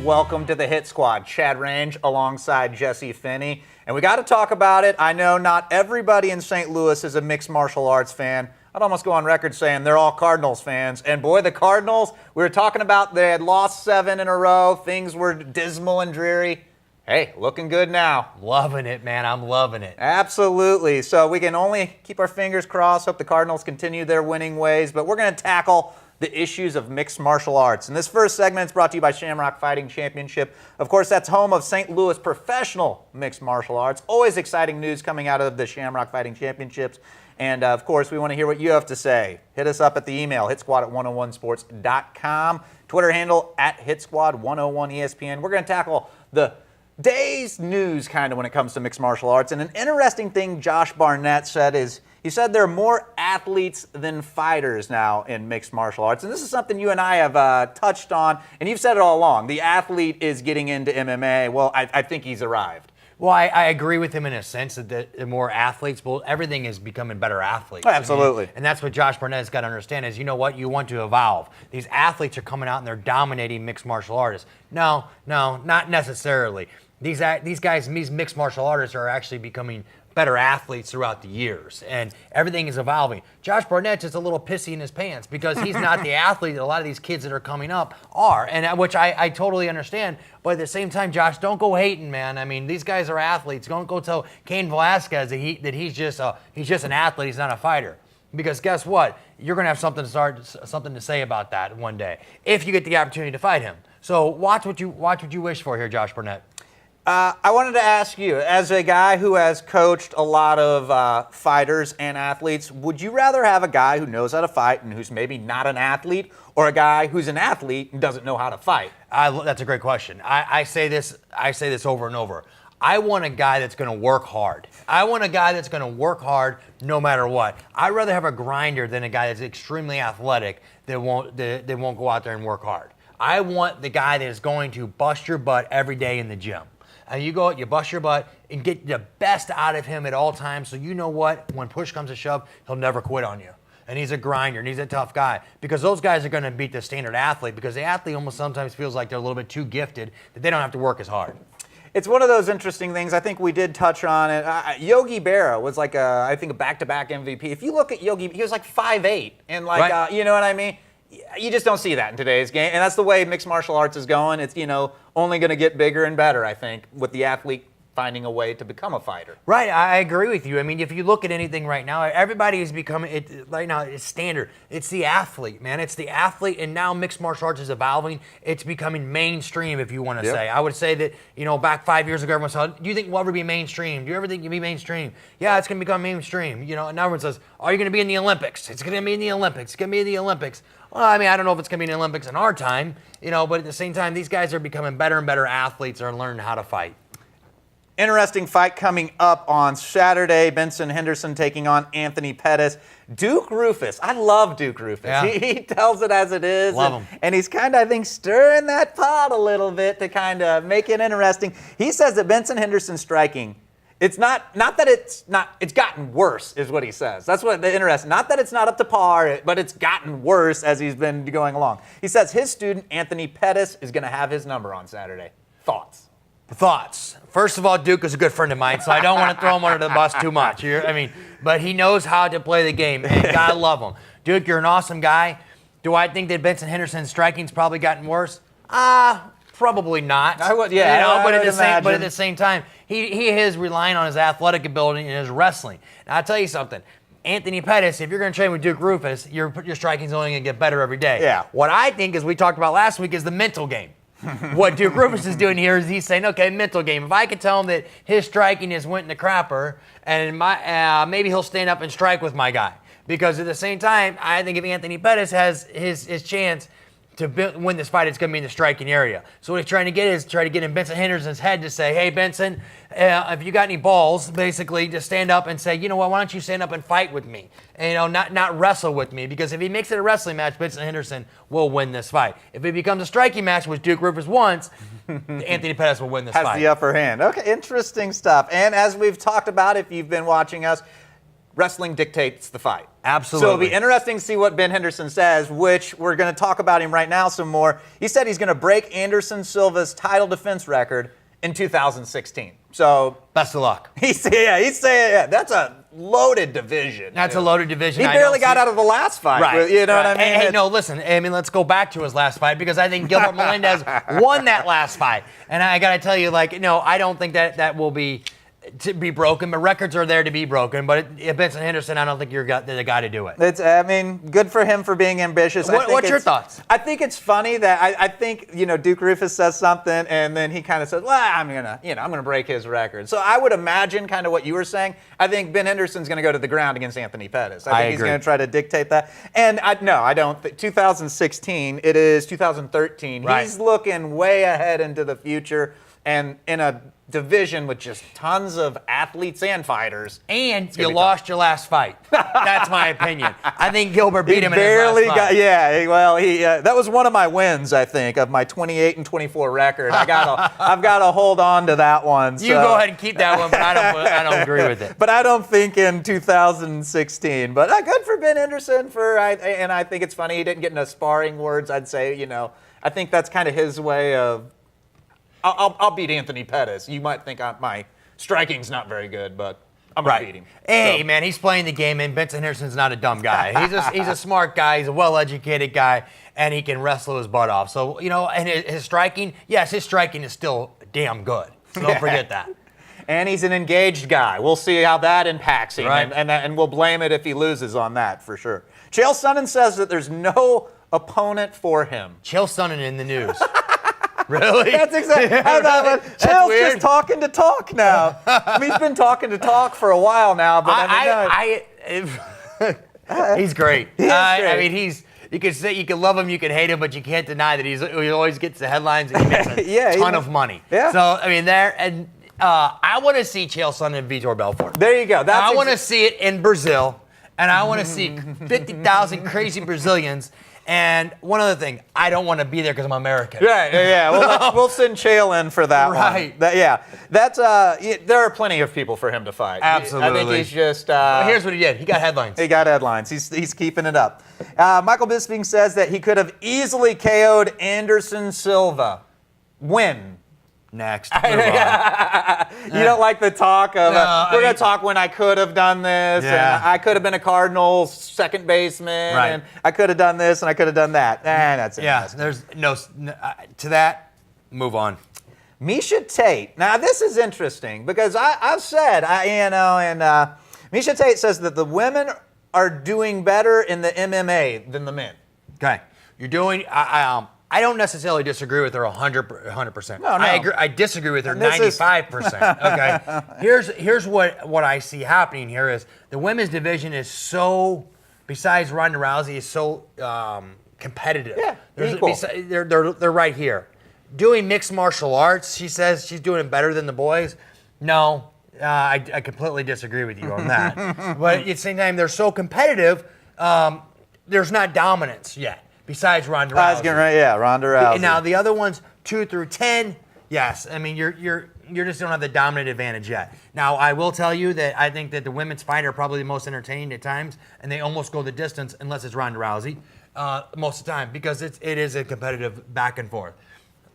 and welcome to the Hit Squad. Chad Range alongside Jesse Finney. And we got to talk about it. I know not everybody in St. Louis is a mixed martial arts fan. I'd almost go on record saying they're all Cardinals fans. And boy, the Cardinals, we were talking about they had lost 7 in a row. Things were dismal and dreary. Hey, looking good now. Loving it, man. I'm loving it. Absolutely. So we can only keep our fingers crossed, hope the Cardinals continue their winning ways. But we're going to tackle the issues of mixed martial arts. And this first segment is brought to you by Shamrock Fighting Championship. Of course, that's home of St. Louis professional mixed martial arts. Always exciting news coming out of the Shamrock Fighting Championships. And, of course, we want to hear what you have to say. Hit us up at the email, hitsquad@101sports.com. Twitter handle @hitsquad101ESPN. We're going to tackle the day's news kind of when it comes to mixed martial arts. And an interesting thing Josh Barnett said is, he said there are more athletes than fighters now in mixed martial arts. And this is something you and I have touched on, and you've said it all along. The athlete is getting into MMA. Well, I think he's arrived. Well, I agree with him in a sense that the more athletes, well, everything is becoming better athletes. Absolutely. And that's what Josh Barnett's got to understand is, you know what, you want to evolve. These athletes are coming out and they're dominating mixed martial artists. No, not necessarily. These guys, these mixed martial artists are actually becoming better athletes throughout the years, and everything is evolving. Josh Barnett's just a little pissy in his pants because he's not the athlete that a lot of these kids that are coming up are, and which I totally understand. But at the same time, Josh, don't go hating, man. I mean, these guys are athletes. Don't go tell Cain Velasquez that he's just an athlete. He's not a fighter. Because guess what? You're going to have something to say about that one day if you get the opportunity to fight him. So watch what you wish for here, Josh Barnett. I wanted to ask you, as a guy who has coached a lot of fighters and athletes, would you rather have a guy who knows how to fight and who's maybe not an athlete, or a guy who's an athlete and doesn't know how to fight? That's a great question. I say this over and over. I want a guy that's going to work hard. I want a guy that's going to work hard no matter what. I'd rather have a grinder than a guy that's extremely athletic that won't go out there and work hard. I want the guy that is going to bust your butt every day in the gym. And you go out, you bust your butt, and get the best out of him at all times, so you know what? When push comes to shove, he'll never quit on you. And he's a grinder, and he's a tough guy. Because those guys are going to beat the standard athlete, because the athlete almost sometimes feels like they're a little bit too gifted, that they don't have to work as hard. It's one of those interesting things. I think we did touch on it. Yogi Berra was like I think a back-to-back MVP. If you look at Yogi, he was like 5'8", and like right. You know what I mean? You just don't see that in today's game, and that's the way mixed martial arts is going. It's only going to get bigger and better, I think, with the athlete finding a way to become a fighter. Right, I agree with you. I mean, if you look at anything right now, everybody is becoming it right now. It's standard. It's the athlete, man. It's the athlete, and now mixed martial arts is evolving. It's becoming mainstream, if you want to say. I would say that back 5 years ago, everyone said, "Do you think we'll ever be mainstream? Do you ever think you'll be mainstream?" Yeah, it's going to become mainstream. And now everyone says, "Are you going to be in the Olympics?" It's going to be in the Olympics. It's going to be in the Olympics. Well, I mean, I don't know if it's going to be in the Olympics in our time, but at the same time, these guys are becoming better and better athletes and are learning how to fight. Interesting fight coming up on Saturday. Benson Henderson taking on Anthony Pettis. Duke Rufus. I love Duke Rufus. Yeah. He tells it as it is. Love him. And he's kind of, I think, stirring that pot a little bit to kind of make it interesting. He says that Benson Henderson's striking, it's it's gotten worse, is what he says. That's what the interesting. Not that it's not up to par, but it's gotten worse as he's been going along. He says his student, Anthony Pettis, is going to have his number on Saturday. Thoughts? First of all, Duke is a good friend of mine, so I don't want to throw him under the bus too much. But he knows how to play the game, and God love him. Duke, you're an awesome guy. Do I think that Benson Henderson's striking's probably gotten worse? Probably not. I would, yeah. But at the same time, he is relying on his athletic ability and his wrestling. Now, I'll tell you something. Anthony Pettis, if you're going to train with Duke Rufus, your striking's only going to get better every day. Yeah. What I think, as we talked about last week, is the mental game. What Duke Rufus is doing here is he's saying, okay, mental game. If I could tell him that his striking is went in the crapper, and maybe he'll stand up and strike with my guy. Because at the same time, I think if Anthony Pettis has his chance to win this fight, it's going to be in the striking area. So what he's trying to get is try to get in Benson Henderson's head to say, hey, Benson, if you got any balls, basically, to stand up and say, you know what, why don't you stand up and fight with me? And, not wrestle with me. Because if he makes it a wrestling match, Benson Henderson will win this fight. If it becomes a striking match, which Duke Rufus wants, Anthony Pettis will win this fight. Has the upper hand. Okay, interesting stuff. And as we've talked about, if you've been watching us, wrestling dictates the fight. Absolutely. So it'll be interesting to see what Ben Henderson says, which we're going to talk about him right now some more. He said he's going to break Anderson Silva's title defense record in 2016. So best of luck. He's saying that's a loaded division. That's a loaded division. He barely got out of the last fight. Right. You know what I mean? Hey, no, listen. I mean, let's go back to his last fight because I think Gilbert Melendez won that last fight. And I got to tell you, I don't think that will be to be broken, but records are there to be broken. But Benson Henderson, I don't think you're the guy to do it. Good for him for being ambitious. What's your thoughts? I think it's funny that I think Duke Rufus says something and then he kind of says, "Well, I'm gonna break his record." So I would imagine kind of what you were saying. I think Ben Henderson's gonna go to the ground against Anthony Pettis. I think he's gonna try to dictate that. And I don't. 2016. It is 2013. Right. He's looking way ahead into the future and in a division with just tons of athletes and fighters. And you lost your last fight. That's my opinion. I think Gilbert beat him in his last fight. That was one of my wins, I think, of my 28-24 record. I've got to hold on to that one. You go ahead and keep that one, but I don't agree with it. But I don't think in 2016. But good for Ben Henderson and I think it's funny he didn't get into sparring words. I'd say, I think that's kind of his way of I'll beat Anthony Pettis. You might think my striking's not very good, but I'm going to beat him. Hey, man, he's playing the game, and Benson Henderson's not a dumb guy. He's a smart guy. He's a well-educated guy, and he can wrestle his butt off. So, and his striking, yes, his striking is still damn good. So don't forget that. And he's an engaged guy. We'll see how that impacts him, right. and we'll blame it if he loses on that for sure. Chael Sonnen says that there's no opponent for him. Chael Sonnen in the news. Really? That's exactly. Chael's just talking to talk now. He's been talking to talk for a while now, but he's great. He is great. I mean, you can love him, you can hate him, but you can't deny that he always gets the headlines and he makes a ton of money. Yeah. So I mean, I want to see Chael Sonnen and Vitor Belfort. There you go. I want to see it in Brazil, and I want to see 50,000 crazy Brazilians. And one other thing, I don't want to be there because I'm American. Right, yeah. We'll send Chael in for that right. one. There are plenty of people for him to fight. Absolutely. I think he's just... Here's what he did. He got headlines. He got headlines. He's keeping it up. Michael Bisping says that he could have easily KO'd Anderson Silva. When? Next. You don't like the talk of, we're going to talk when I could have done this, and I could have been a Cardinals second baseman, right. and I could have done this, and I could have done that. That's it. Yeah, there's no to that, move on. Miesha Tate. Now, this is interesting, because I've said, Miesha Tate says that the women are doing better in the MMA than the men. Okay. You're doing, I don't necessarily disagree with her 100%. No. I disagree with her 95%. Okay. Here's what I see happening here is the women's division is so, besides Ronda Rousey, is so competitive. Yeah, equal. They're right here. Doing mixed martial arts, she says she's doing it better than the boys. No, I completely disagree with you on that. But at the same time, they're so competitive. There's not dominance yet. Besides Ronda Rousey. I was getting right, Ronda Rousey. Now the other ones, 2 through 10, yes. I mean, you just don't have the dominant advantage yet. Now I will tell you that I think that the women's fight are probably the most entertaining at times, and they almost go the distance unless it's Ronda Rousey most of the time because it is a competitive back and forth.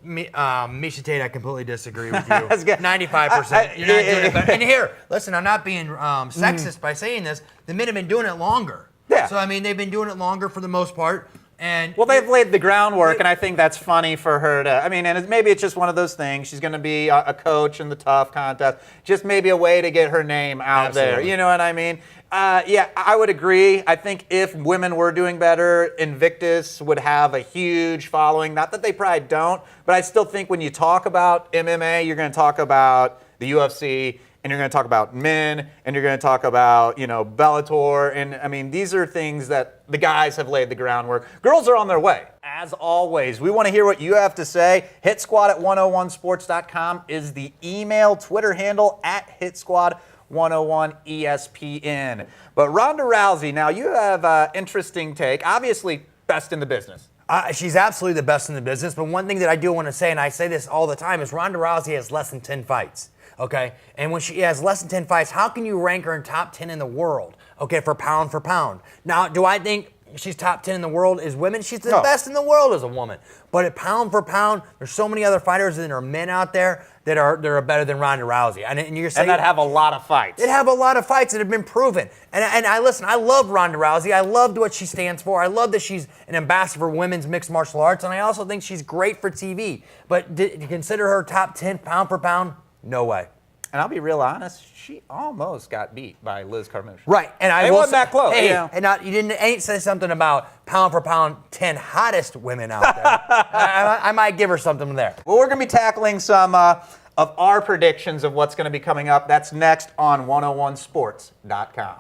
Miesha Tate, I completely disagree with you. 95%. You're not doing it better. And here, listen, I'm not being sexist by saying this. The men have been doing it longer. Yeah. So I mean, they've been doing it longer for the most part. Well, they've laid the groundwork, and I think that's funny for her to. I mean, and maybe it's just one of those things. She's going to be a coach in the tough contest. Just maybe a way to get her name out there. You know what I mean? I would agree. I think if women were doing better, Invictus would have a huge following. Not that they probably don't, but I still think when you talk about MMA, you're going to talk about the UFC. And you're going to talk about men, and you're going to talk about, Bellator. And, I mean, these are things that the guys have laid the groundwork. Girls are on their way. As always, we want to hear what you have to say. HitSquad@101sports.com is the email, Twitter handle @HitSquad101ESPN. But Ronda Rousey, now you have an interesting take. Obviously, best in the business. She's absolutely the best in the business. But one thing that I do want to say, and I say this all the time, is Ronda Rousey has less than 10 fights. Okay, and when she has less than 10 fights, how can you rank her in top 10 in the world? Okay, for pound. Now, do I think she's top 10 in the world as women? She's the No. best in the world as a woman. But at pound for pound, there's so many other fighters that are men out there that are better than Ronda Rousey. And you're saying And that have a lot of fights. that have a lot of fights that have been proven. And I listen, I love Ronda Rousey. I loved what she stands for. I love that she's an ambassador for women's mixed martial arts. And I also think she's great for TV. But to consider her top 10 pound for pound, no way. And I'll be real honest, she almost got beat by Liz Carmouche. Right, and I It will wasn't that close. Hey, Yeah. and you ain't say something about pound for pound 10 hottest women out there. I might give her something there. Well, we're going to be tackling some of our predictions of what's going to be coming up. That's next on 101sports.com.